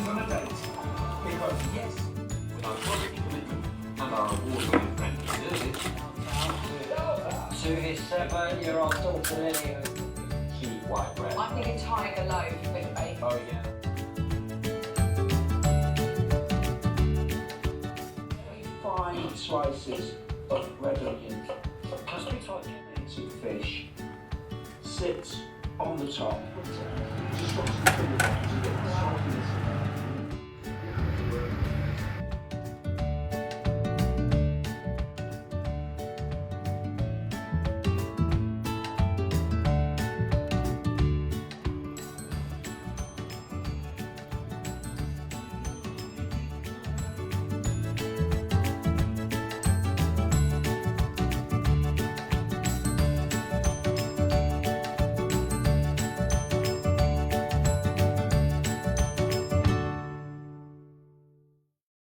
on a date? Because yes, with our quality commitment and our award-winning friendly service, To his 7-year-old daughter Lily. key white bread. I'm thinking tiger loaf with bacon. Oh yeah. 5 slices of red onion, crispy bits of fish, sit on the top. Just want to fill it up to get the salty